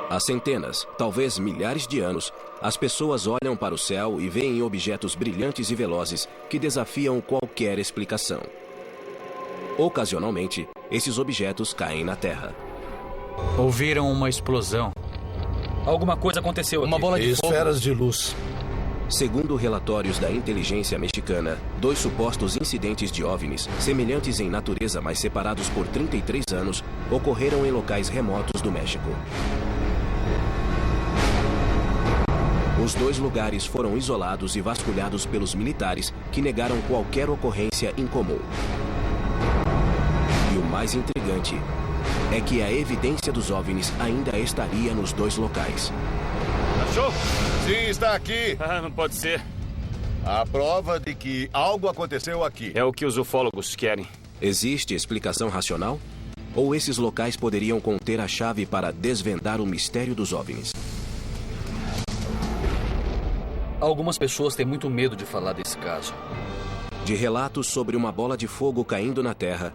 Há centenas, talvez milhares de anos, as pessoas olham para o céu e veem objetos brilhantes e velozes que desafiam qualquer explicação. Ocasionalmente, esses objetos caem na Terra. Ouviram uma explosão. Alguma coisa aconteceu aqui. Uma bola de fogo. Esferas de luz. Segundo relatórios da inteligência mexicana, 2 supostos incidentes de OVNIs, semelhantes em natureza, mas separados por 33 anos, ocorreram em locais remotos do México. Os 2 lugares foram isolados e vasculhados pelos militares, que negaram qualquer ocorrência incomum. E o mais intrigante é que a evidência dos OVNIs ainda estaria nos 2 locais. Achou? Sim, está aqui. Ah, não pode ser. A prova de que algo aconteceu aqui. É o que os ufólogos querem. Existe explicação racional? Ou esses locais poderiam conter a chave para desvendar o mistério dos OVNIs? Algumas pessoas têm muito medo de falar desse caso. De relatos sobre uma bola de fogo caindo na Terra,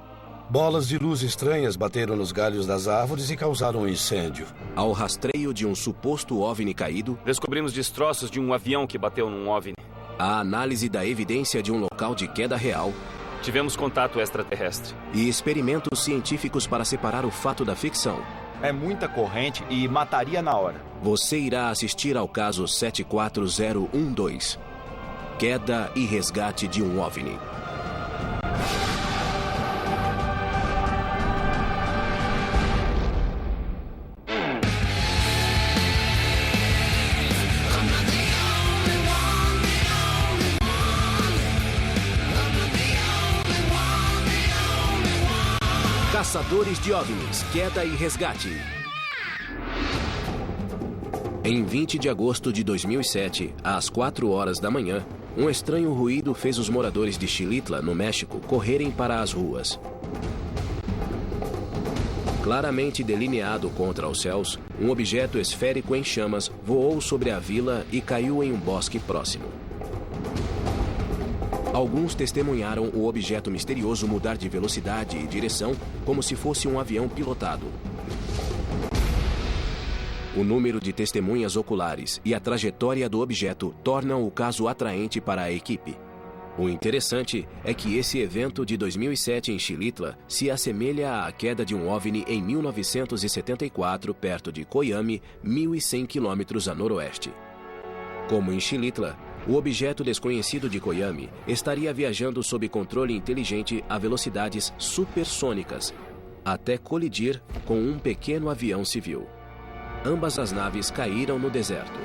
Bolas de luz estranhas bateram nos galhos das árvores e causaram um incêndio. ao rastreio de um suposto OVNI caído, Descobrimos destroços de um avião que bateu num OVNI. a análise da evidência de um local de queda real Tivemos contato extraterrestre. e experimentos científicos para separar o fato da ficção. É muita corrente e mataria na hora. Você irá assistir ao caso 74012. Queda e resgate de um OVNI. Caçadores de OVNIs, queda e resgate. Em 20 de agosto de 2007, às 4 horas da manhã, um estranho ruído fez os moradores de Xilitla, no México, correrem para as ruas. Claramente delineado contra os céus, um objeto esférico em chamas voou sobre a vila e caiu em um bosque próximo. Alguns testemunharam o objeto misterioso mudar de velocidade e direção como se fosse um avião pilotado. O número de testemunhas oculares e a trajetória do objeto tornam o caso atraente para a equipe. O interessante é que esse evento de 2007 em Xilitla se assemelha à queda de um OVNI em 1974 perto de Coyame, 1.100 quilômetros a noroeste. Como em Xilitla, o objeto desconhecido de Coyame estaria viajando sob controle inteligente a velocidades supersônicas, até colidir com um pequeno avião civil. Ambas as naves caíram no deserto.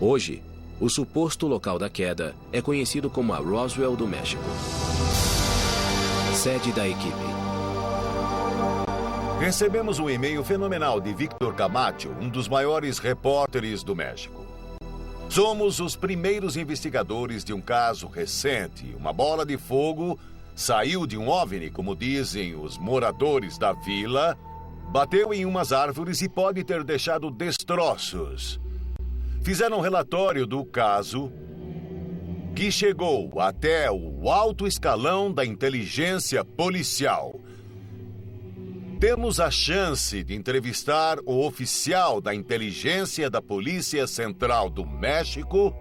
Hoje, o suposto local da queda é conhecido como a Roswell do México. Sede da equipe. Recebemos um e-mail fenomenal de Victor Camacho, um dos maiores repórteres do México. Somos os primeiros investigadores de um caso recente. Uma bola de fogo saiu de um OVNI, como dizem os moradores da vila, bateu em umas árvores e pode ter deixado destroços. Fizeram um relatório do caso que chegou até o alto escalão da inteligência policial. Temos a chance de entrevistar o oficial da inteligência da Polícia Central do México,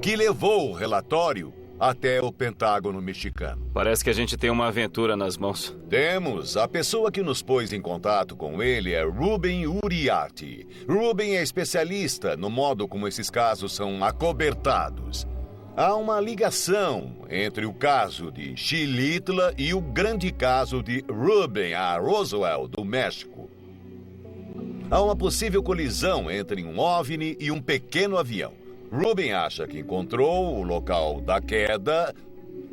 que levou o relatório até o Pentágono mexicano. Parece que a gente tem uma aventura nas mãos. Temos. A pessoa que nos pôs em contato com ele é Ruben Uriarte. Ruben é especialista no modo como esses casos são acobertados. Há uma ligação entre o caso de Xilitla e o grande caso de Ruben, a Roswell, do México. Há uma possível colisão entre um OVNI e um pequeno avião. Ruben acha que encontrou o local da queda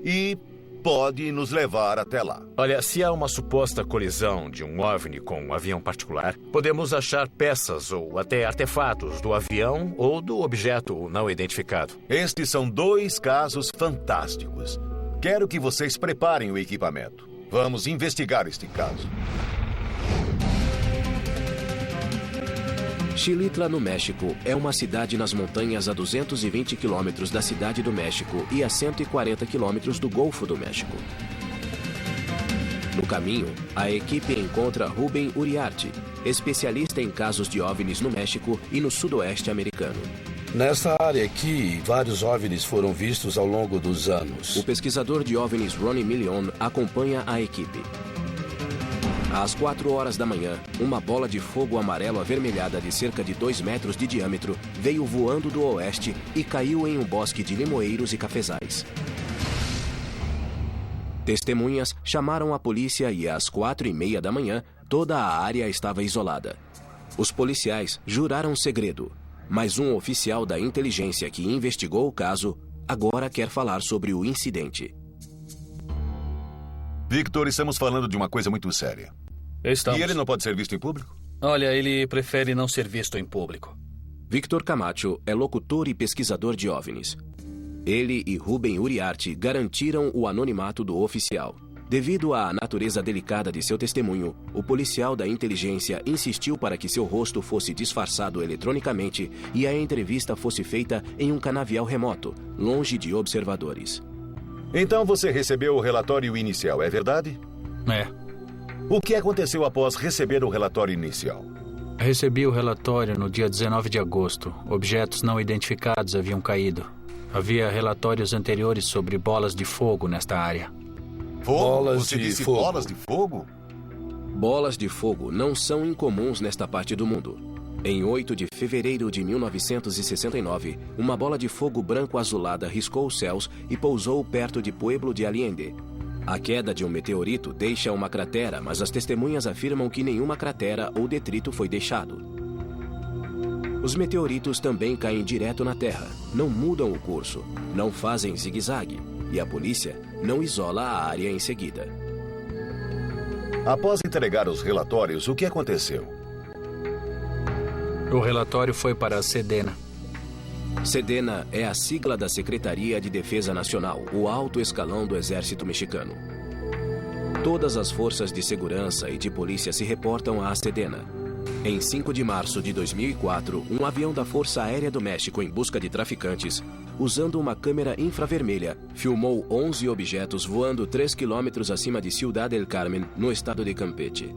e pode nos levar até lá. Olha, se há uma suposta colisão de um OVNI com um avião particular, podemos achar peças ou até artefatos do avião ou do objeto não identificado. Estes são 2 casos fantásticos. Quero que vocês preparem o equipamento. Vamos investigar este caso. Xilitla, no México, é uma cidade nas montanhas a 220 quilômetros da Cidade do México e a 140 quilômetros do Golfo do México. No caminho, a equipe encontra Ruben Uriarte, especialista em casos de OVNIs no México e no sudoeste americano. Nesta área aqui, vários OVNIs foram vistos ao longo dos anos. O pesquisador de OVNIs Ronnie Million acompanha a equipe. Às 4 horas da manhã, uma bola de fogo amarelo avermelhada de cerca de 2 metros de diâmetro veio voando do oeste e caiu em um bosque de limoeiros e cafezais. Testemunhas chamaram a polícia e às 4:30 da manhã, toda a área estava isolada. Os policiais juraram segredo, mas um oficial da inteligência que investigou o caso agora quer falar sobre o incidente. Victor, estamos falando de uma coisa muito séria. Estamos. E ele não pode ser visto em público? Olha, ele prefere não ser visto em público. Victor Camacho é locutor e pesquisador de OVNIs. Ele e Ruben Uriarte garantiram o anonimato do oficial. Devido à natureza delicada de seu testemunho, o policial da inteligência insistiu para que seu rosto fosse disfarçado eletronicamente e a entrevista fosse feita em um canavial remoto, longe de observadores. Então você recebeu o relatório inicial, é verdade? É. O que aconteceu após receber o relatório inicial? Recebi o relatório no dia 19 de agosto. Objetos não identificados haviam caído. Havia relatórios anteriores sobre bolas de fogo nesta área. Fogo? Bolas Você de disse fogo. bolas de fogo? Bolas de fogo não são incomuns nesta parte do mundo. Em 8 de fevereiro de 1969, uma bola de fogo branco-azulada riscou os céus e pousou perto de Pueblo de Allende. A queda de um meteorito deixa uma cratera, mas as testemunhas afirmam que nenhuma cratera ou detrito foi deixado. Os meteoritos também caem direto na Terra, não mudam o curso, não fazem zigue-zague, e a polícia não isola a área em seguida. Após entregar os relatórios, o que aconteceu? O relatório foi para a Sedena. Sedena é a sigla da Secretaria de Defesa Nacional, o alto escalão do Exército Mexicano. Todas as forças de segurança e de polícia se reportam à Sedena. Em 5 de março de 2004, um avião da Força Aérea do México em busca de traficantes, usando uma câmera infravermelha, filmou 11 objetos voando 3 quilômetros acima de Ciudad del Carmen, no estado de Campeche.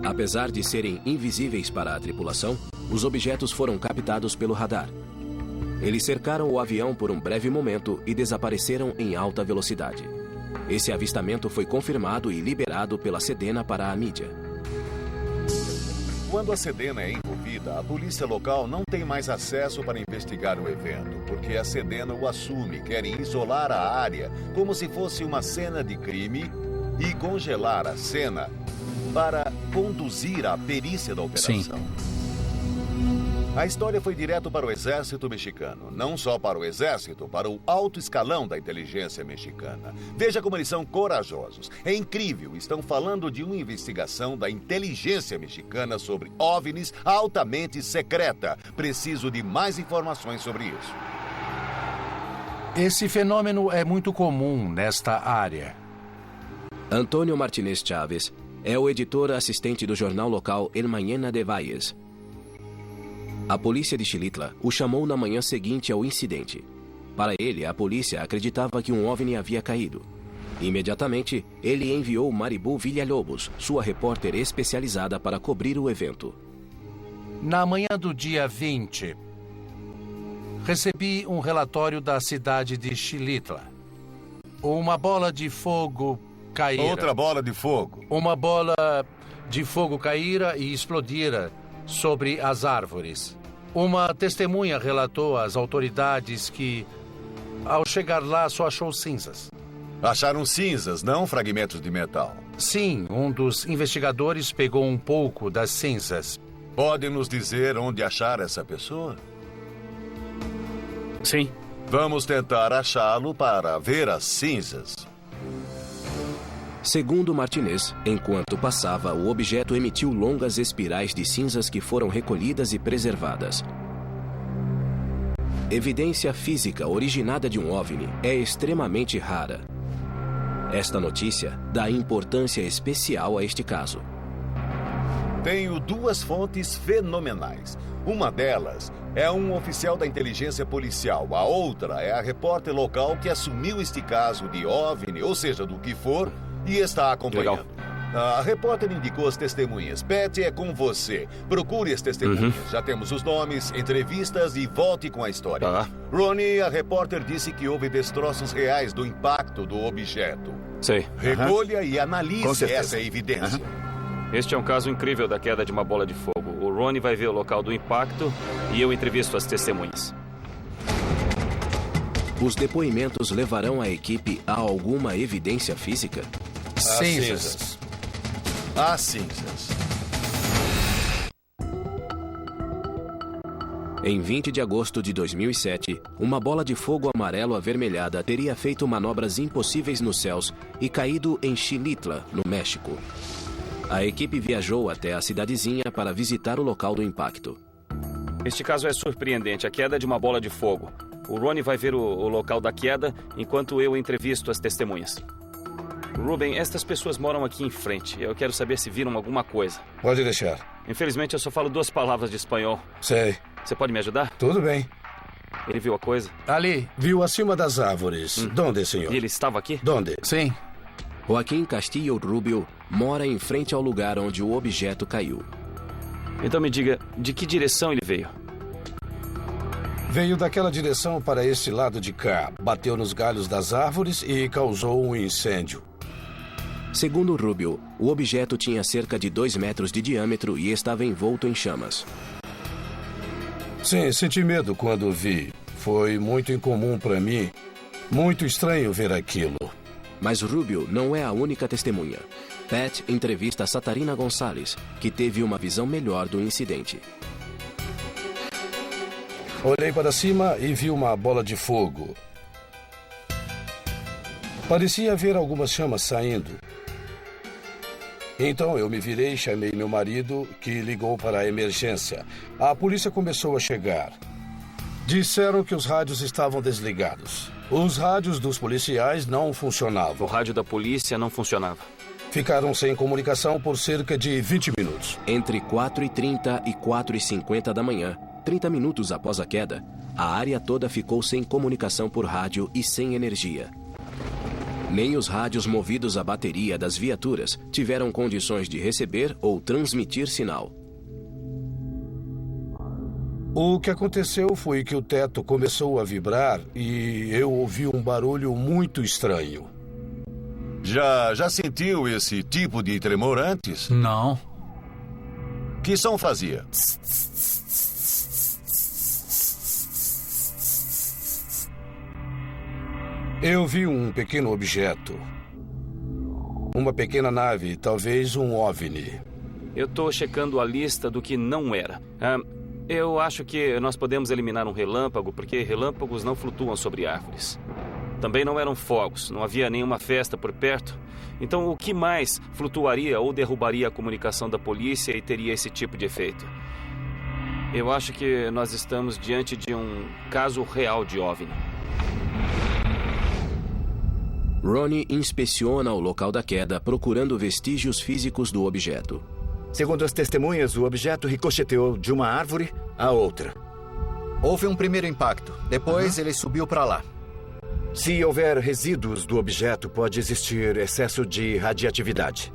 Apesar de serem invisíveis para a tripulação, os objetos foram captados pelo radar. Eles cercaram o avião por um breve momento e desapareceram em alta velocidade. Esse avistamento foi confirmado e liberado pela Sedena para a mídia. Quando a Sedena é envolvida, a polícia local não tem mais acesso para investigar o evento, porque a Sedena o assume, querem isolar a área como se fosse uma cena de crime e congelar a cena para conduzir a perícia da operação. A história foi direto para o exército mexicano. Não só para o exército, para o alto escalão da inteligência mexicana. Veja como eles são corajosos. É incrível, estão falando de uma investigação da inteligência mexicana sobre OVNIs altamente secreta. Preciso de mais informações sobre isso. Esse fenômeno é muito comum nesta área. Antônio Martinez Chávez é o editor assistente do jornal local El Mañana de Valles. A polícia de Xilitla o chamou na manhã seguinte ao incidente. Para ele, a polícia acreditava que um OVNI havia caído. Imediatamente, ele enviou Maribu Villalobos, sua repórter especializada para cobrir o evento. Na manhã do dia 20, recebi um relatório da cidade de Xilitla. Uma bola de fogo caíra. Outra bola de fogo. Uma bola de fogo caíra e explodira sobre as árvores. Uma testemunha relatou às autoridades que, ao chegar lá, só achou cinzas. Acharam cinzas, não fragmentos de metal. Sim, um dos investigadores pegou um pouco das cinzas. Pode nos dizer onde achar essa pessoa? Sim. Vamos tentar achá-lo para ver as cinzas. Segundo Martinez, enquanto passava, o objeto emitiu longas espirais de cinzas que foram recolhidas e preservadas. Evidência física originada de um OVNI é extremamente rara. Esta notícia dá importância especial a este caso. Tenho duas fontes fenomenais. Uma delas é um oficial da inteligência policial. A outra é a repórter local que assumiu este caso de OVNI, ou seja, do que for, e está acompanhando. Legal. A repórter indicou as testemunhas. Pat, é com você. Procure as testemunhas. Já temos os nomes, entrevistas e volte com a história. Tá. Ronnie, a repórter disse que houve destroços reais do impacto do objeto. Sei. Recolha e analise Com certeza. essa evidência. Este é um caso incrível da queda de uma bola de fogo. O Ronnie vai ver o local do impacto e eu entrevisto as testemunhas. Os depoimentos levarão a equipe a alguma evidência física? Cinzas. As cinzas. Em 20 de agosto de 2007, uma bola de fogo amarelo-avermelhada teria feito manobras impossíveis nos céus e caído em Xilitla, no México. A equipe viajou até a cidadezinha para visitar o local do impacto. Este caso é surpreendente, a queda de uma bola de fogo. O Ronnie vai ver o local da queda enquanto eu entrevisto as testemunhas. Ruben, estas pessoas moram aqui em frente. Eu quero saber se viram alguma coisa. Pode deixar. Infelizmente, eu só falo 2 palavras de espanhol. Sei. Você pode me ajudar? Tudo bem. Ele viu a coisa? Ali. Viu acima das árvores. Donde, senhor? E ele estava aqui? Donde? Sim. Joaquim Castillo Rubio mora em frente ao lugar onde o objeto caiu. Então me diga, de que direção ele veio? Veio daquela direção para este lado de cá. Bateu nos galhos das árvores e causou um incêndio. Segundo Rubio, o objeto tinha cerca de 2 metros de diâmetro e estava envolto em chamas. Sim, senti medo quando vi. Foi muito incomum para mim. Muito estranho ver aquilo. Mas Rubio não é a única testemunha. Pat entrevista Satarina Gonçalves, que teve uma visão melhor do incidente. Olhei para cima e vi uma bola de fogo. Parecia haver algumas chamas saindo. Então eu me virei e chamei meu marido, que ligou para a emergência. A polícia começou a chegar. Disseram que os rádios estavam desligados. Os rádios dos policiais não funcionavam. O rádio da polícia não funcionava. Ficaram sem comunicação por cerca de 20 minutos. Entre 4h30 e 4h50 da manhã, 30 minutos após a queda, a área toda ficou sem comunicação por rádio e sem energia. Nem os rádios movidos à bateria das viaturas tiveram condições de receber ou transmitir sinal. O que aconteceu foi que o teto começou a vibrar e eu ouvi um barulho muito estranho. Já sentiu esse tipo de tremor antes? Não. Que som fazia? Eu vi um pequeno objeto. Uma pequena nave, talvez um OVNI. Eu estou checando a lista do que não era. Eu acho que nós podemos eliminar um relâmpago, porque relâmpagos não flutuam sobre árvores. Também não eram fogos, não havia nenhuma festa por perto. Então, o que mais flutuaria ou derrubaria a comunicação da polícia e teria esse tipo de efeito? Eu acho que nós estamos diante de um caso real de OVNI. Ronnie inspeciona o local da queda, procurando vestígios físicos do objeto. Segundo as testemunhas, o objeto ricocheteou de uma árvore a outra. Houve um primeiro impacto. Depois ele subiu para lá. Se houver resíduos do objeto, pode existir excesso de radioatividade.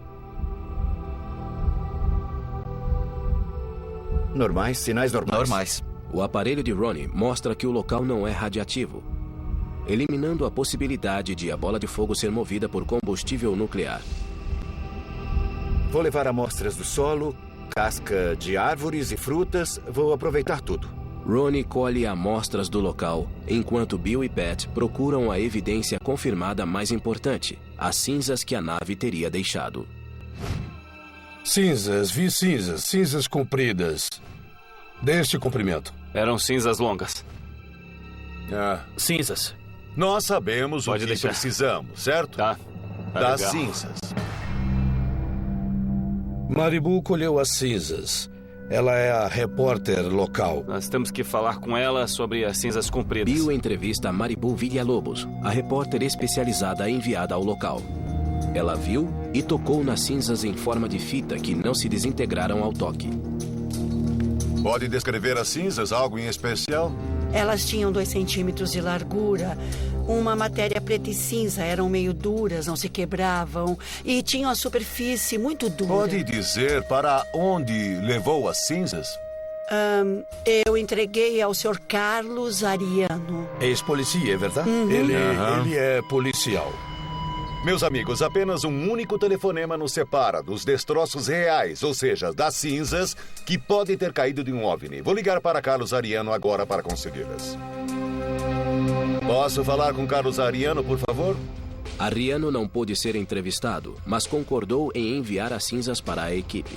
Normais? Sinais normais? Normais. O aparelho de Ronnie mostra que o local não é radiativo, eliminando a possibilidade de a bola de fogo ser movida por combustível nuclear. Vou levar amostras do solo, casca de árvores e frutas. Vou aproveitar tudo. Ronnie colhe amostras do local, enquanto Bill e Pat procuram a evidência confirmada mais importante, as cinzas que a nave teria deixado. Cinzas, vi cinzas, cinzas compridas. Deste comprimento. Eram cinzas longas. Cinzas. Nós sabemos Pode o que deixar. precisamos, certo? Tá. Das Legal. cinzas. Maribu colheu as cinzas. Ela é a repórter local. Nós temos que falar com ela sobre as cinzas compridas. Bill entrevista Maribu Villalobos, a repórter especializada enviada ao local. Ela viu e tocou nas cinzas em forma de fita que não se desintegraram ao toque. Pode descrever as cinzas, algo em especial? Elas tinham 2 centímetros de largura, Uma matéria preta e cinza, eram meio duras, não se quebravam e tinham a superfície muito dura. Pode dizer para onde levou as cinzas? Eu entreguei ao Sr. Carlos Ariano. Ex-policia, é verdade? Uhum. Ele é policial. Meus amigos, apenas um único telefonema nos separa dos destroços reais, ou seja, das cinzas que podem ter caído de um OVNI. Vou ligar para Carlos Ariano agora para consegui-las. Posso falar com Carlos Ariano, por favor? Ariano não pôde ser entrevistado, mas concordou em enviar as cinzas para a equipe.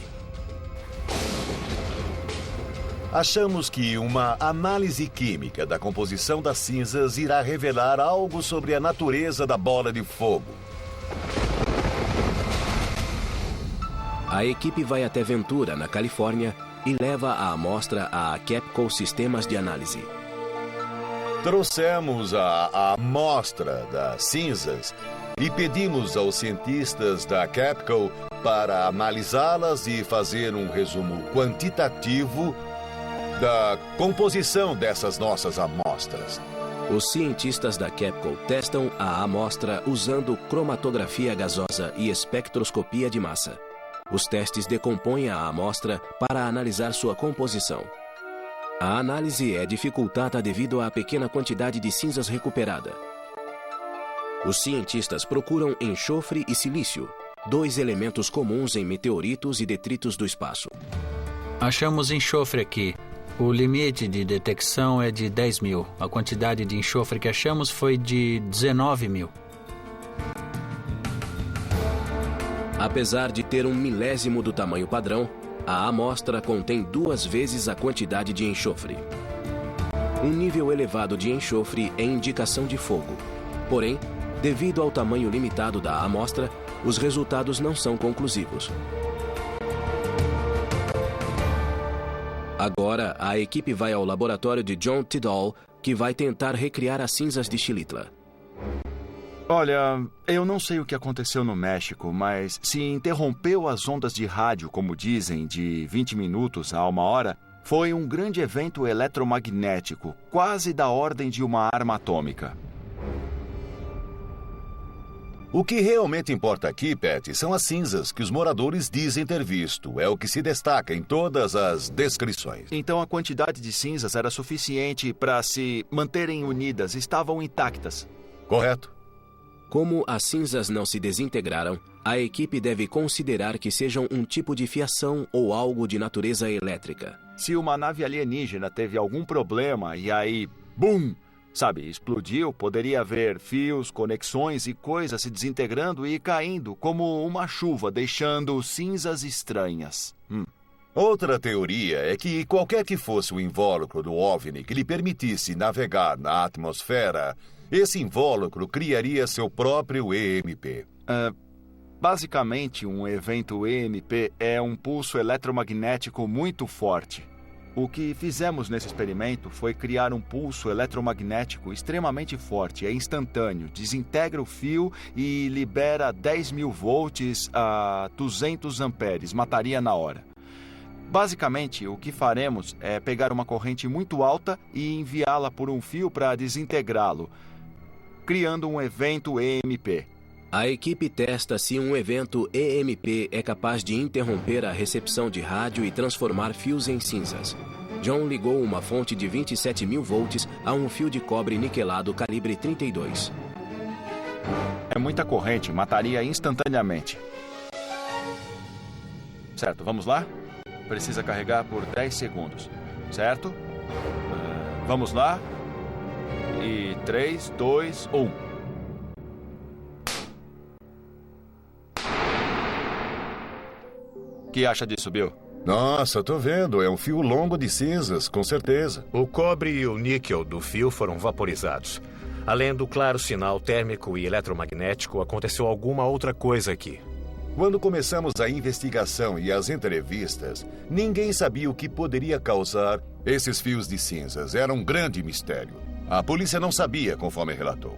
Achamos que uma análise química da composição das cinzas irá revelar algo sobre a natureza da bola de fogo. A equipe vai até Ventura, na Califórnia, e leva a amostra à Capco Sistemas de Análise. Trouxemos a amostra das cinzas e pedimos aos cientistas da Capco para analisá-las e fazer um resumo quantitativo da composição dessas nossas amostras. Os cientistas da Capco testam a amostra usando cromatografia gasosa e espectroscopia de massa. Os testes decompõem a amostra para analisar sua composição. A análise é dificultada devido à pequena quantidade de cinzas recuperada. Os cientistas procuram enxofre e silício, 2 elementos comuns em meteoritos e detritos do espaço. Achamos enxofre aqui. O limite de detecção é de 10 mil. A quantidade de enxofre que achamos foi de 19 mil. Apesar de ter 1/1000 do tamanho padrão, a amostra contém 2 vezes a quantidade de enxofre. Um nível elevado de enxofre é indicação de fogo. Porém, devido ao tamanho limitado da amostra, os resultados não são conclusivos. Agora, a equipe vai ao laboratório de John Tidall, que vai tentar recriar as cinzas de Xilitla. Olha, eu não sei o que aconteceu no México, mas se interrompeu as ondas de rádio, como dizem, de 20 minutos a 1 hora, foi um grande evento eletromagnético, quase da ordem de uma arma atômica. O que realmente importa aqui, Pat, são as cinzas que os moradores dizem ter visto. É o que se destaca em todas as descrições. Então a quantidade de cinzas era suficiente para se manterem unidas, estavam intactas. Correto. Como as cinzas não se desintegraram, a equipe deve considerar que sejam um tipo de fiação ou algo de natureza elétrica. Se uma nave alienígena teve algum problema e aí, bum! Sabe, explodiu, poderia haver fios, conexões e coisas se desintegrando e caindo como uma chuva, deixando cinzas estranhas. Outra teoria é que qualquer que fosse o invólucro do OVNI que lhe permitisse navegar na atmosfera, esse invólucro criaria seu próprio EMP. Basicamente, um evento EMP é um pulso eletromagnético muito forte. O que fizemos nesse experimento foi criar um pulso eletromagnético extremamente forte, é instantâneo, desintegra o fio e libera 10.000 volts a 200 amperes, mataria na hora. Basicamente, o que faremos é pegar uma corrente muito alta e enviá-la por um fio para desintegrá-lo, criando um evento EMP. A equipe testa se um evento EMP é capaz de interromper a recepção de rádio e transformar fios em cinzas. John ligou uma fonte de 27.000 volts a um fio de cobre niquelado calibre 32. É muita corrente, mataria instantaneamente. Certo, vamos lá? Precisa carregar por 10 segundos, certo? Vamos lá? E 3, 2, 1. O que acha disso, Bill? Nossa, tô vendo. É um fio longo de cinzas, com certeza. O cobre e o níquel do fio foram vaporizados. Além do claro sinal térmico e eletromagnético, aconteceu alguma outra coisa aqui. Quando começamos a investigação e as entrevistas, ninguém sabia o que poderia causar esses fios de cinzas. Era um grande mistério. A polícia não sabia, conforme relatou.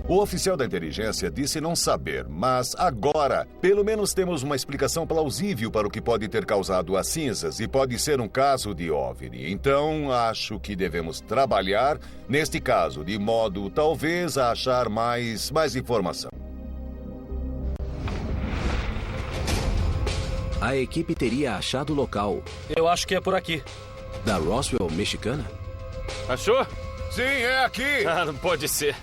O oficial da inteligência disse não saber, mas agora, pelo menos temos uma explicação plausível para o que pode ter causado as cinzas e pode ser um caso de OVNI. Então, acho que devemos trabalhar neste caso, de modo talvez a achar mais informação. A equipe teria achado o local. Eu acho que é por aqui. Da Roswell mexicana? Achou? Sim, é aqui! Ah, não pode ser.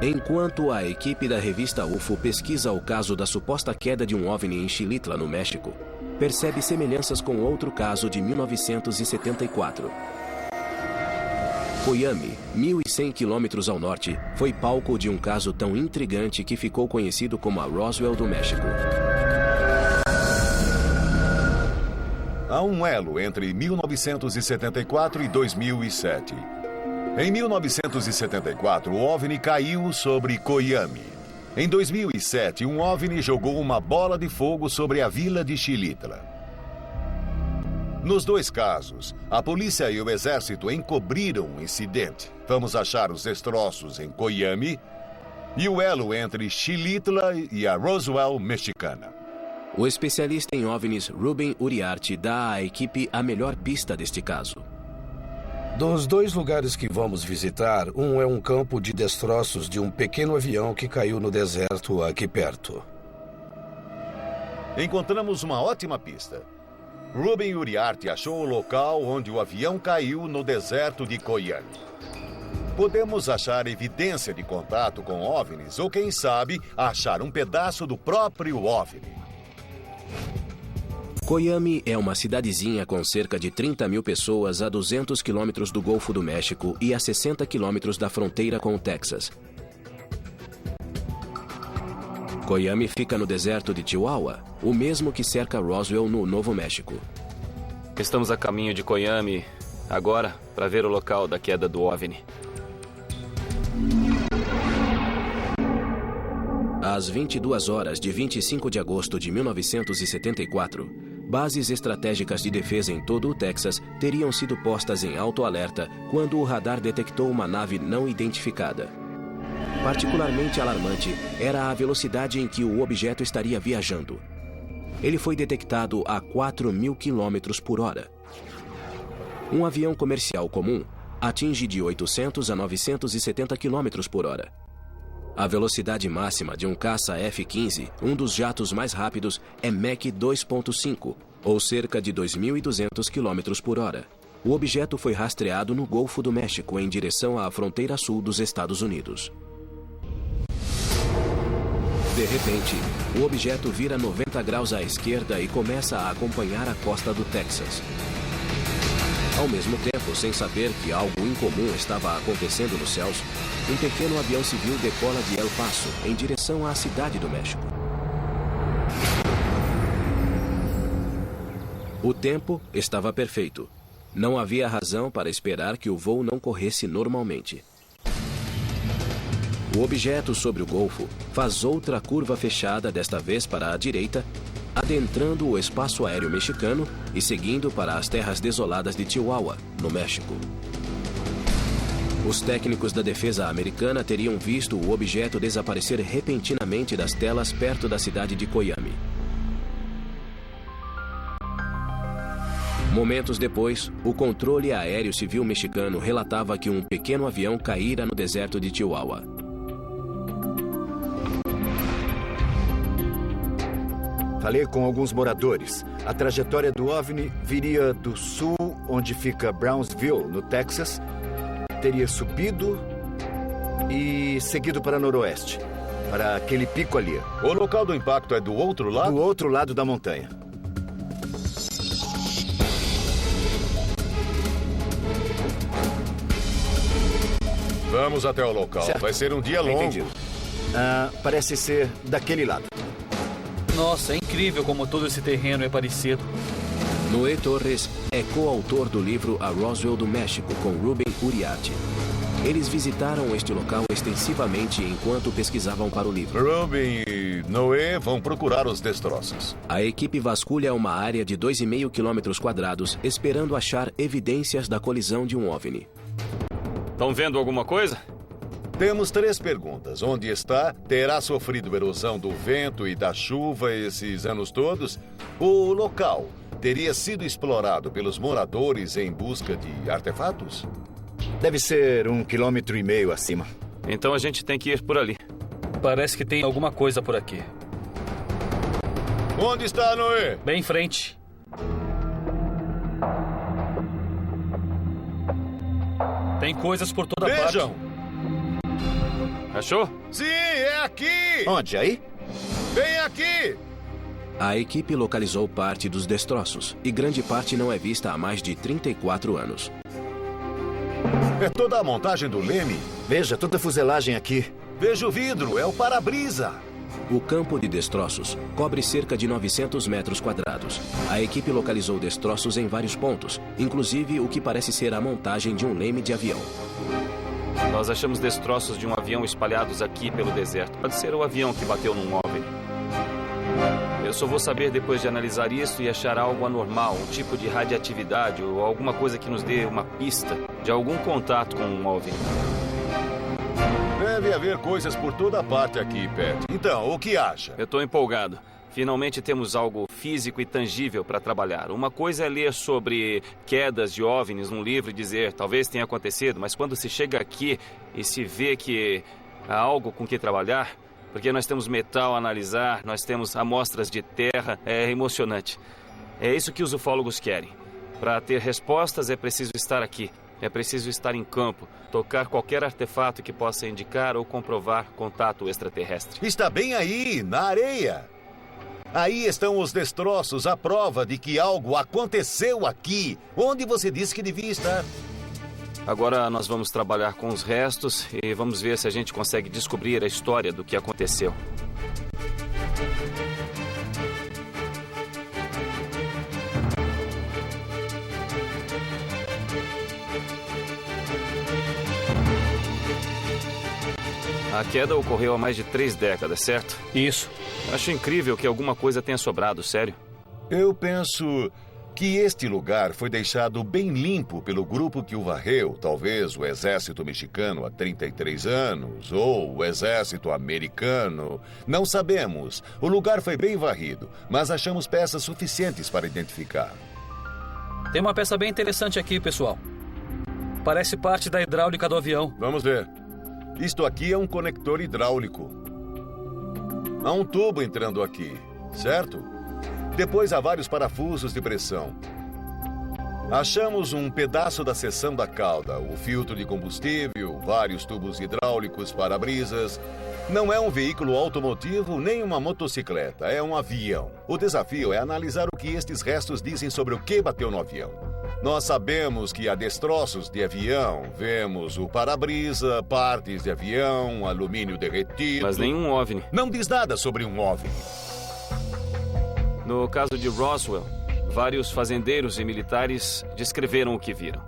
Enquanto a equipe da revista UFO pesquisa o caso da suposta queda de um OVNI em Xilitla, no México, percebe semelhanças com outro caso de 1974. Coyame, 1.100 quilômetros ao norte, foi palco de um caso tão intrigante que ficou conhecido como a Roswell do México. Há um elo entre 1974 e 2007. Em 1974, o OVNI caiu sobre Coyame. Em 2007, um OVNI jogou uma bola de fogo sobre a vila de Xilitla. Nos dois casos, a polícia e o exército encobriram o incidente. Vamos achar os destroços em Coyame e o elo entre Xilitla e a Roswell mexicana. O especialista em OVNIs Ruben Uriarte dá à equipe a melhor pista deste caso. Dos dois lugares que vamos visitar, um é um campo de destroços de um pequeno avião que caiu no deserto aqui perto. Encontramos uma ótima pista. Ruben Uriarte achou o local onde o avião caiu no deserto de Coyame. Podemos achar evidência de contato com OVNIs ou, quem sabe, achar um pedaço do próprio OVNI. Coyame é uma cidadezinha com cerca de 30 mil pessoas a 200 quilômetros do Golfo do México e a 60 quilômetros da fronteira com o Texas. Coyame fica no deserto de Chihuahua, o mesmo que cerca Roswell no Novo México. Estamos a caminho de Coyame agora para ver o local da queda do OVNI. Às 22 horas de 25 de agosto de 1974, bases estratégicas de defesa em todo o Texas teriam sido postas em alto alerta quando o radar detectou uma nave não identificada. Particularmente alarmante era a velocidade em que o objeto estaria viajando. Ele foi detectado a 4.000 km por hora. Um avião comercial comum atinge de 800 a 970 km por hora. A velocidade máxima de um caça F-15, um dos jatos mais rápidos, é Mach 2.5, ou cerca de 2.200 km por hora. O objeto foi rastreado no Golfo do México em direção à fronteira sul dos Estados Unidos. De repente, o objeto vira 90 graus à esquerda e começa a acompanhar a costa do Texas. Ao mesmo tempo, sem saber que algo incomum estava acontecendo nos céus, um pequeno avião civil decola de El Paso, em direção à cidade do México. O tempo estava perfeito. Não havia razão para esperar que o voo não corresse normalmente. O objeto sobre o Golfo faz outra curva fechada, desta vez para a direita, adentrando o espaço aéreo mexicano e seguindo para as terras desoladas de Chihuahua, no México. Os técnicos da defesa americana teriam visto o objeto desaparecer repentinamente das telas perto da cidade de Coyame. Momentos depois, o controle aéreo civil mexicano relatava que um pequeno avião caíra no deserto de Chihuahua. Falei com alguns moradores. A trajetória do OVNI viria do sul, onde fica Brownsville, no Texas. Teria subido e seguido para noroeste, para aquele pico ali. O local do impacto é do outro lado? Do outro lado da montanha. Vamos até o local. Certo. Vai ser um dia longo. Entendido. Parece ser daquele lado. Nossa, é incrível como todo esse terreno é parecido. Noé Torres é coautor do livro A Roswell do México, com Ruben Uriarte. Eles visitaram este local extensivamente enquanto pesquisavam para o livro. Ruben e Noé vão procurar os destroços. A equipe vasculha uma área de 2,5 km², esperando achar evidências da colisão de um OVNI. Estão vendo alguma coisa? Temos 3 perguntas. Onde está? Terá sofrido erosão do vento e da chuva esses anos todos? O local teria sido explorado pelos moradores em busca de artefatos? Deve ser 1,5 km acima. Então a gente tem que ir por ali. Parece que tem alguma coisa por aqui. Onde está, Noé? Bem em frente. Tem coisas por toda parte. Vejam! Achou? Sim, é aqui! Onde? Aí? Vem aqui! A equipe localizou parte dos destroços e grande parte não é vista há mais de 34 anos. É toda a montagem do leme. Veja, toda a fuselagem aqui. Veja o vidro, é o para-brisa. O campo de destroços cobre cerca de 900 metros quadrados. A equipe localizou destroços em vários pontos, inclusive o que parece ser a montagem de um leme de avião. Nós achamos destroços de um avião espalhados aqui pelo deserto. Pode ser o avião que bateu num OVNI. Eu só vou saber depois de analisar isso e achar algo anormal, um tipo de radioatividade ou alguma coisa que nos dê uma pista de algum contato com um OVNI. Deve haver coisas por toda parte aqui, Pat. Então, o que acha? Eu estou empolgado. Finalmente temos algo físico e tangível para trabalhar. Uma coisa é ler sobre quedas de OVNIs num livro e dizer, talvez tenha acontecido, mas quando se chega aqui e se vê que há algo com que trabalhar, porque nós temos metal a analisar, nós temos amostras de terra, é emocionante. É isso que os ufólogos querem. Para ter respostas é preciso estar aqui. É preciso estar em campo, tocar qualquer artefato que possa indicar ou comprovar contato extraterrestre. Está bem aí, na areia. Aí estão os destroços, a prova de que algo aconteceu aqui. Onde você disse que devia estar? Agora nós vamos trabalhar com os restos e vamos ver se a gente consegue descobrir a história do que aconteceu. A queda ocorreu há mais de 3 décadas, certo? Isso. Acho incrível que alguma coisa tenha sobrado, sério. Eu penso que este lugar foi deixado bem limpo pelo grupo que o varreu, talvez o exército mexicano há 33 anos, ou o exército americano. Não sabemos. O lugar foi bem varrido, mas achamos peças suficientes para identificar. Tem uma peça bem interessante aqui, pessoal. Parece parte da hidráulica do avião. Vamos ver. Isto aqui é um conector hidráulico. Há um tubo entrando aqui, certo? Depois há vários parafusos de pressão. Achamos um pedaço da seção da cauda, o filtro de combustível, vários tubos hidráulicos, para-brisas. Não é um veículo automotivo nem uma motocicleta, é um avião. O desafio é analisar o que estes restos dizem sobre o que bateu no avião. Nós sabemos que há destroços de avião, vemos o para-brisa, partes de avião, alumínio derretido... Mas nenhum OVNI. Não diz nada sobre um OVNI. No caso de Roswell, vários fazendeiros e militares descreveram o que viram.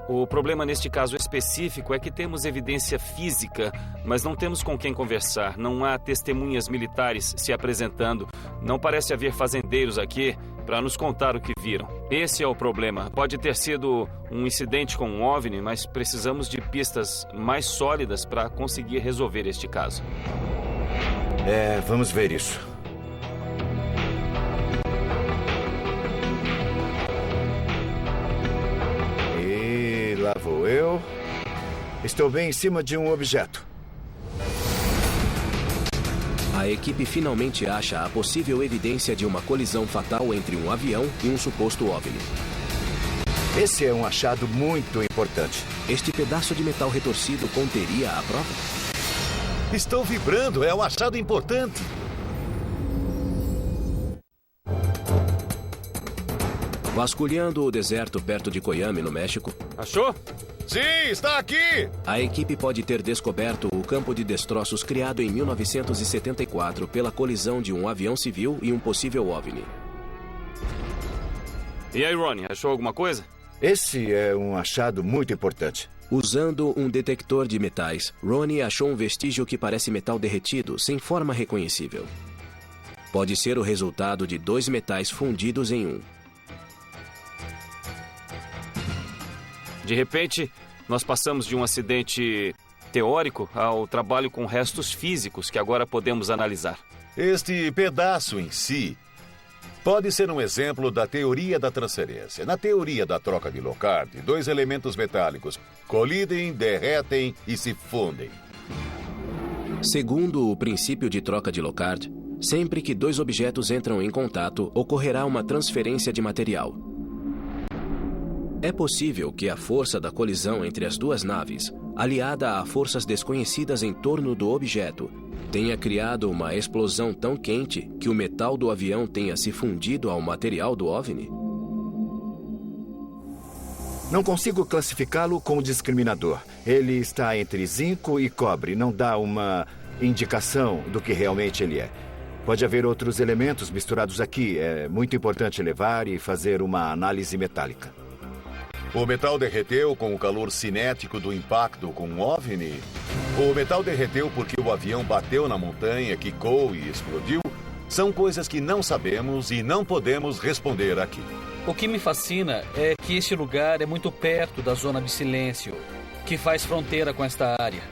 O problema neste caso específico é que temos evidência física, mas não temos com quem conversar. Não há testemunhas militares se apresentando. Não parece haver fazendeiros aqui para nos contar o que viram. Esse é o problema. Pode ter sido um incidente com um OVNI, mas precisamos de pistas mais sólidas para conseguir resolver este caso. Vamos ver isso. Lá vou eu. Estou bem em cima de um objeto. A equipe finalmente acha a possível evidência de uma colisão fatal entre um avião e um suposto OVNI. Esse é um achado muito importante. Este pedaço de metal retorcido conteria a prova? Estou vibrando, é um achado importante. Vasculhando o deserto perto de Coyame, no México. Achou? Sim, está aqui! A equipe pode ter descoberto o campo de destroços criado em 1974 pela colisão de um avião civil e um possível OVNI. E aí, Ronnie, achou alguma coisa? Esse é um achado muito importante. Usando um detector de metais, Ronnie achou um vestígio que parece metal derretido, sem forma reconhecível. Pode ser o resultado de 2 metais fundidos em um. De repente, Nós passamos de um acidente teórico ao trabalho com restos físicos que agora podemos analisar. Este pedaço em si pode ser um exemplo da teoria da transferência. Na teoria da troca de Locard, dois elementos metálicos colidem, derretem e se fundem. Segundo o princípio de troca de Locard, sempre que dois objetos entram em contato, ocorrerá uma transferência de material. É possível que a força da colisão entre as duas naves, aliada a forças desconhecidas em torno do objeto, tenha criado uma explosão tão quente que o metal do avião tenha se fundido ao material do OVNI? Não consigo classificá-lo com discriminador. Ele está entre zinco e cobre. Não dá uma indicação do que realmente ele é. Pode haver outros elementos misturados aqui. É muito importante levar e fazer uma análise metálica. O metal derreteu com o calor cinético do impacto com o OVNI? O metal derreteu porque o avião bateu na montanha, quicou e explodiu? São coisas que não sabemos e não podemos responder aqui. O que me fascina é que este lugar é muito perto da zona de silêncio, que faz fronteira com esta área.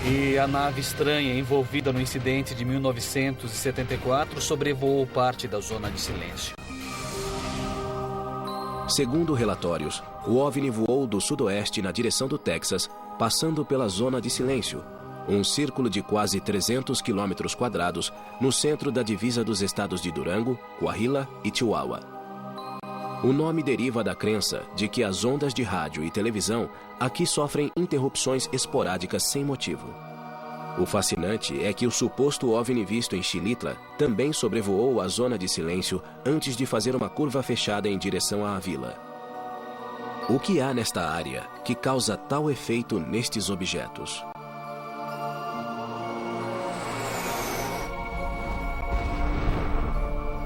E a nave estranha envolvida no incidente de 1974 sobrevoou parte da zona de silêncio. Segundo relatórios, o OVNI voou do sudoeste na direção do Texas, passando pela zona de silêncio, um círculo de quase 300 quilômetros quadrados no centro da divisa dos estados de Durango, Coahuila e Chihuahua. O nome deriva da crença de que as ondas de rádio e televisão aqui sofrem interrupções esporádicas sem motivo. O fascinante é que o suposto OVNI visto em Xilitla também sobrevoou a zona de silêncio antes de fazer uma curva fechada em direção à vila. O que há nesta área que causa tal efeito nestes objetos?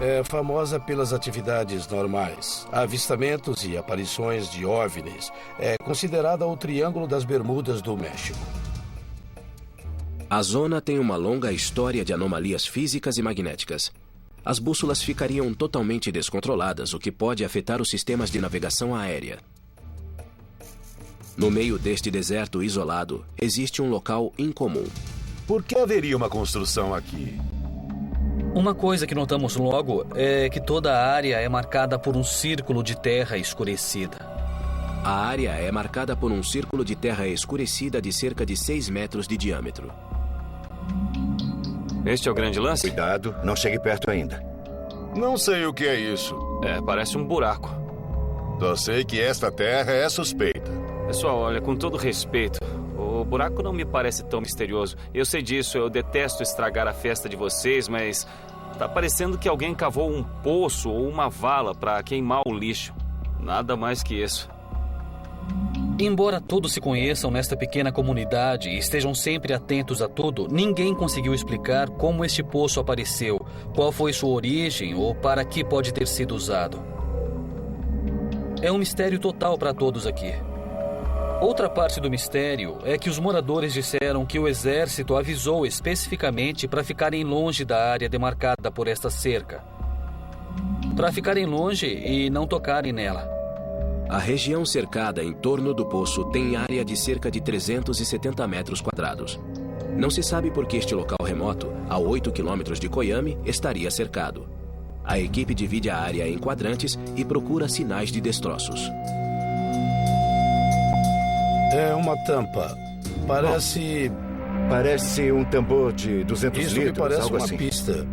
É famosa pelas atividades normais, avistamentos e aparições de OVNIs. É considerada o Triângulo das Bermudas do México. A zona tem uma longa história de anomalias físicas e magnéticas. As bússolas ficariam totalmente descontroladas, o que pode afetar os sistemas de navegação aérea. No meio deste deserto isolado, existe um local incomum. Por que haveria uma construção aqui? Uma coisa que notamos logo é que toda a área é marcada por um círculo de terra escurecida. A área é marcada por um círculo de terra escurecida de cerca de 6 metros de diâmetro. Este é o grande lance? Cuidado, não chegue perto ainda. Não sei o que é isso. Parece um buraco. Só sei que esta terra é suspeita. Pessoal, olha, com todo respeito, o buraco não me parece tão misterioso. Eu sei disso, eu detesto estragar a festa de vocês, mas tá parecendo que alguém cavou um poço ou uma vala para queimar o lixo. Nada mais que isso. Embora todos se conheçam nesta pequena comunidade e estejam sempre atentos a tudo, ninguém conseguiu explicar como este poço apareceu, qual foi sua origem ou para que pode ter sido usado. É um mistério total para todos aqui. Outra parte do mistério é que os moradores disseram que o exército avisou especificamente para ficarem longe da área demarcada por esta cerca. Para ficarem longe e não tocarem nela. A região cercada em torno do poço tem área de cerca de 370 metros quadrados. Não se sabe por que este local remoto, a 8 quilômetros de Coiame, estaria cercado. A equipe divide a área em quadrantes e procura sinais de destroços. É uma tampa. Parece um tambor de 200 Isso litros, me parece algo uma assim. pista.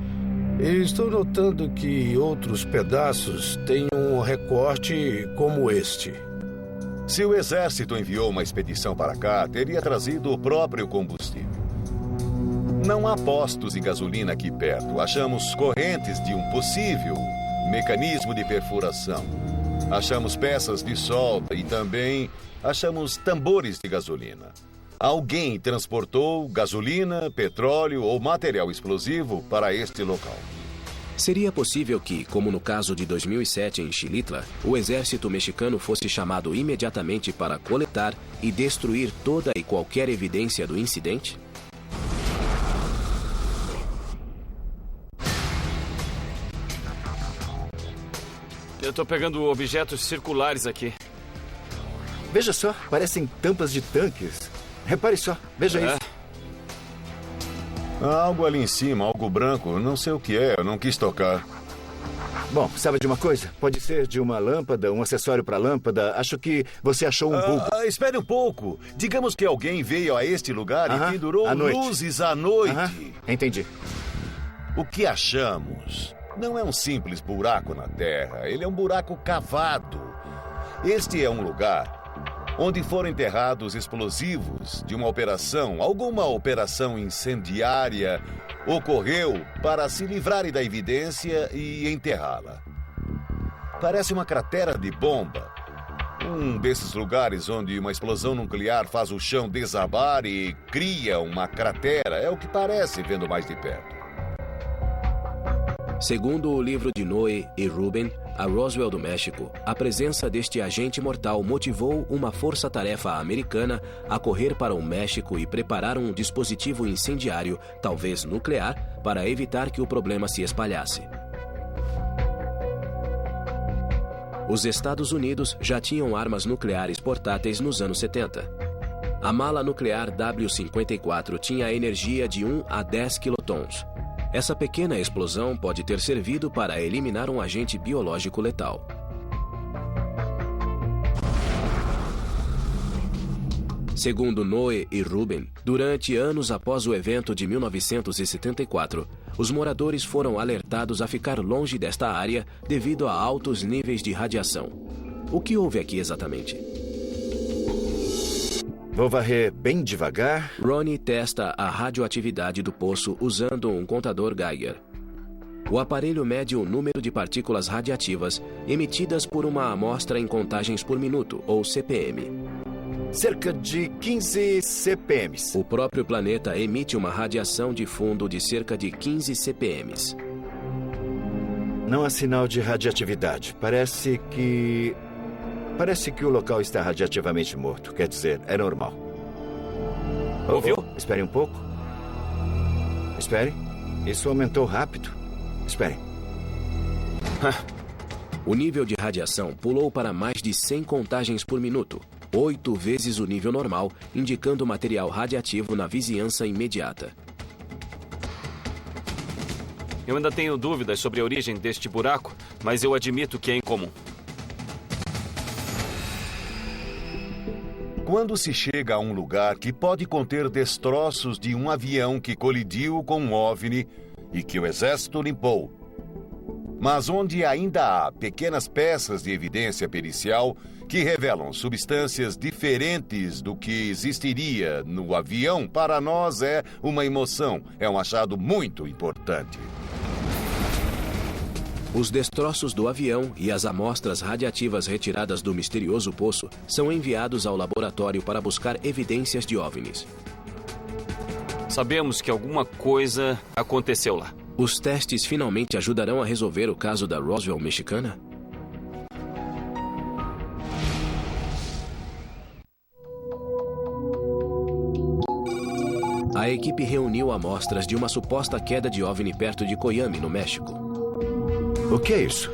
E estou notando que outros pedaços têm um recorte como este. Se o exército enviou uma expedição para cá, teria trazido o próprio combustível. Não há postos de gasolina aqui perto. Achamos correntes de um possível mecanismo de perfuração. Achamos peças de solda e também achamos tambores de gasolina. Alguém transportou gasolina, petróleo ou material explosivo para este local. Seria possível que, como no caso de 2007 em Xilitla, o exército mexicano fosse chamado imediatamente para coletar e destruir toda e qualquer evidência do incidente? Eu estou pegando objetos circulares aqui. Veja só, parecem tampas de tanques. Repare só, veja isso. Há algo ali em cima, algo branco. Não sei o que é, eu não quis tocar. Bom, sabe de uma coisa? Pode ser de uma lâmpada, um acessório para lâmpada. Acho que você achou um bulbo. Espere um pouco. Digamos que alguém veio a este lugar e pendurou luzes à noite. Entendi. O que achamos não é um simples buraco na terra. Ele é um buraco cavado. Este é um lugar onde foram enterrados explosivos de uma operação. Alguma operação incendiária ocorreu para se livrarem da evidência e enterrá-la. Parece uma cratera de bomba. Um desses lugares onde uma explosão nuclear faz o chão desabar e cria uma cratera. É o que parece, vendo mais de perto. Segundo o livro de Noé e Ruben, a Roswell do México, a presença deste agente mortal motivou uma força-tarefa americana a correr para o México e preparar um dispositivo incendiário, talvez nuclear, para evitar que o problema se espalhasse. Os Estados Unidos já tinham armas nucleares portáteis nos anos 70. A mala nuclear W-54 tinha energia de 1 a 10 quilotons. Essa pequena explosão pode ter servido para eliminar um agente biológico letal. Segundo Noé e Ruben, durante anos após o evento de 1974, os moradores foram alertados a ficar longe desta área devido a altos níveis de radiação. O que houve aqui exatamente? Vou varrer bem devagar. Ronnie testa a radioatividade do poço usando um contador Geiger. O aparelho mede o número de partículas radiativas emitidas por uma amostra em contagens por minuto, ou CPM. Cerca de 15 CPMs. O próprio planeta emite uma radiação de fundo de cerca de 15 CPMs. Não há sinal de radioatividade. Parece que o local está radiativamente morto. Quer dizer, é normal. Ouviu? Espere um pouco. Espere. Isso aumentou rápido. Espere. O nível de radiação pulou para mais de 100 contagens por minuto, 8 vezes o nível normal, indicando material radiativo na vizinhança imediata. Eu ainda tenho dúvidas sobre a origem deste buraco, mas eu admito que é incomum. Quando se chega a um lugar que pode conter destroços de um avião que colidiu com um OVNI e que o exército limpou, mas onde ainda há pequenas peças de evidência pericial que revelam substâncias diferentes do que existiria no avião, para nós é uma emoção, é um achado muito importante. Os destroços do avião e as amostras radiativas retiradas do misterioso poço são enviados ao laboratório para buscar evidências de OVNIs. Sabemos que alguma coisa aconteceu lá. Os testes finalmente ajudarão a resolver o caso da Roswell mexicana? A equipe reuniu amostras de uma suposta queda de OVNI perto de Coyame, no México. O que é isso?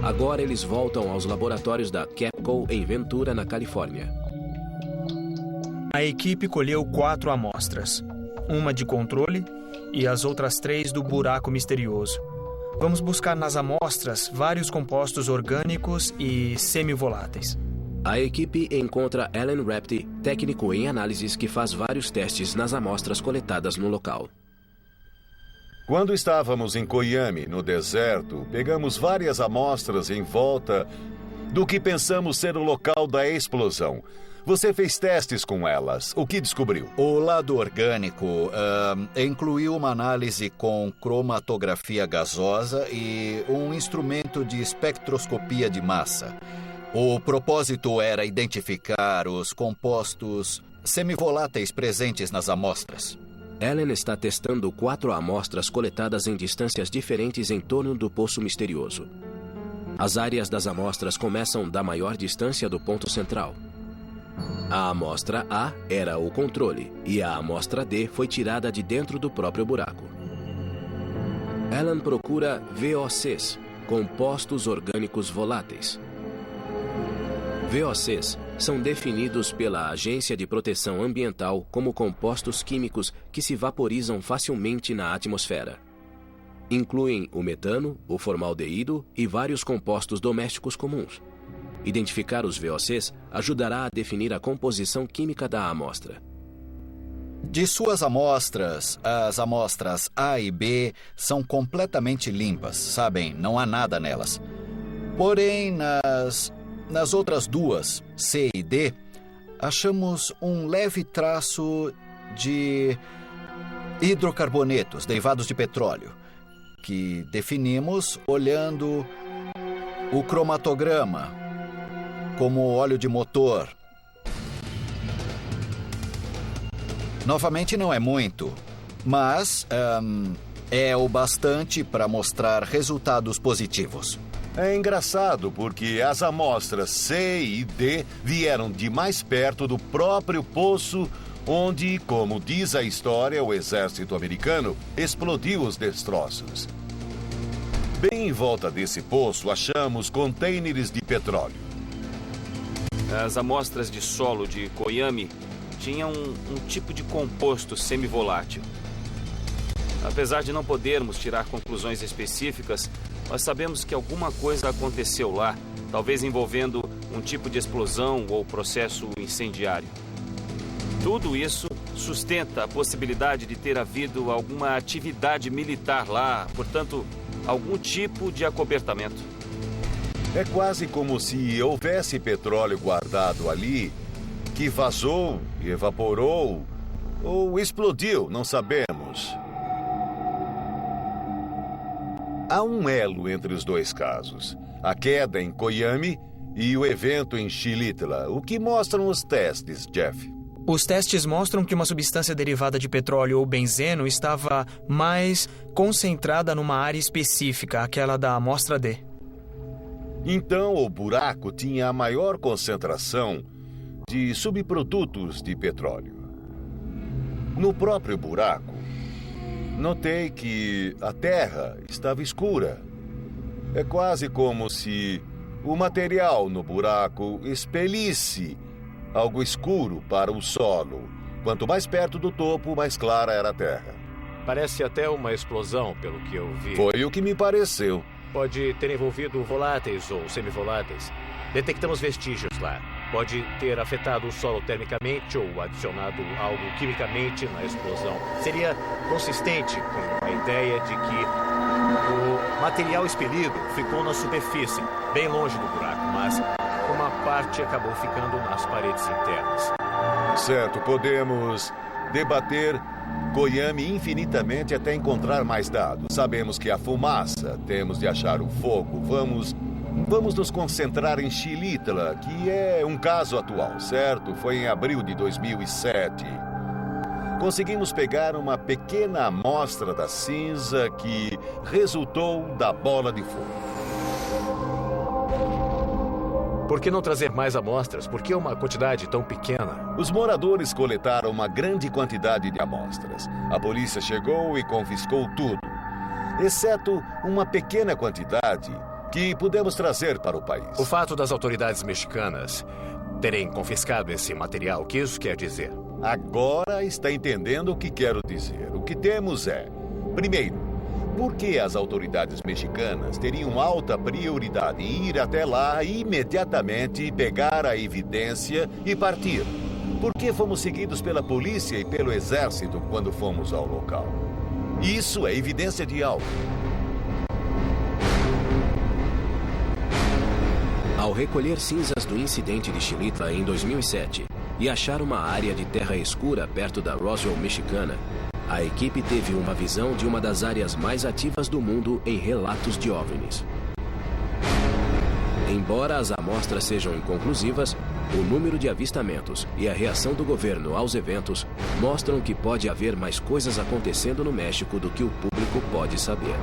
Agora eles voltam aos laboratórios da Capco em Ventura, na Califórnia. A equipe colheu 4 amostras. Uma de controle e as outras 3 do buraco misterioso. Vamos buscar nas amostras vários compostos orgânicos e semivoláteis. A equipe encontra Alan Rapti, técnico em análises que faz vários testes nas amostras coletadas no local. Quando estávamos em Coyame, no deserto, pegamos várias amostras em volta do que pensamos ser o local da explosão. Você fez testes com elas. O que descobriu? O lado orgânico incluiu uma análise com cromatografia gasosa e um instrumento de espectroscopia de massa. O propósito era identificar os compostos semivoláteis presentes nas amostras. Ellen está testando 4 amostras coletadas em distâncias diferentes em torno do poço misterioso. As áreas das amostras começam da maior distância do ponto central. A amostra A era o controle e a amostra D foi tirada de dentro do próprio buraco. Ellen procura VOCs, compostos orgânicos voláteis. VOCs são definidos pela Agência de Proteção Ambiental como compostos químicos que se vaporizam facilmente na atmosfera. Incluem o metano, o formaldeído e vários compostos domésticos comuns. Identificar os VOCs ajudará a definir a composição química da amostra. De suas amostras, as amostras A e B são completamente limpas, sabem? Não há nada nelas. Porém, nas outras duas, C e D, achamos um leve traço de hidrocarbonetos derivados de petróleo, que definimos olhando o cromatograma como óleo de motor. Novamente, não é muito, mas é o bastante para mostrar resultados positivos. É engraçado porque as amostras C e D vieram de mais perto do próprio poço onde, como diz a história, o exército americano explodiu os destroços. Bem em volta desse poço, achamos contêineres de petróleo. As amostras de solo de Koyami tinham um tipo de composto semivolátil. Apesar de não podermos tirar conclusões específicas, nós sabemos que alguma coisa aconteceu lá, talvez envolvendo um tipo de explosão ou processo incendiário. Tudo isso sustenta a possibilidade de ter havido alguma atividade militar lá, portanto, algum tipo de acobertamento. É quase como se houvesse petróleo guardado ali, que vazou, evaporou ou explodiu, não sabemos. Há um elo entre os dois casos. A queda em Koyami e o evento em Xilitla. O que mostram os testes, Jeff? Os testes mostram que uma substância derivada de petróleo ou benzeno estava mais concentrada numa área específica, aquela da amostra D. Então, o buraco tinha a maior concentração de subprodutos de petróleo. No próprio buraco, notei que a terra estava escura. É quase como se o material no buraco expelisse algo escuro para o solo. Quanto mais perto do topo, mais clara era a terra. Parece até uma explosão, pelo que eu vi. Foi o que me pareceu. Pode ter envolvido voláteis ou semivoláteis. Detectamos vestígios lá. Pode ter afetado o solo termicamente ou adicionado algo quimicamente na explosão. Seria consistente com a ideia de que o material expelido ficou na superfície, bem longe do buraco, mas uma parte acabou ficando nas paredes internas. Certo, podemos debater Koyami infinitamente até encontrar mais dados. Sabemos que há fumaça, temos de achar o fogo. Vamos nos concentrar em Xilitla, que é um caso atual, certo? Foi em abril de 2007. Conseguimos pegar uma pequena amostra da cinza que resultou da bola de fogo. Por que não trazer mais amostras? Por que uma quantidade tão pequena? Os moradores coletaram uma grande quantidade de amostras. A polícia chegou e confiscou tudo, exceto uma pequena quantidade que pudemos trazer para o país. O fato das autoridades mexicanas terem confiscado esse material, o que isso quer dizer? Agora está entendendo o que quero dizer. O que temos é, primeiro, por que as autoridades mexicanas teriam alta prioridade em ir até lá imediatamente, pegar a evidência e partir? Por que fomos seguidos pela polícia e pelo exército quando fomos ao local? Isso é evidência de algo. Ao recolher cinzas do incidente de Xilitla em 2007 e achar uma área de terra escura perto da Roswell mexicana, a equipe teve uma visão de uma das áreas mais ativas do mundo em relatos de OVNIs. Embora as amostras sejam inconclusivas, o número de avistamentos e a reação do governo aos eventos mostram que pode haver mais coisas acontecendo no México do que o público pode saber.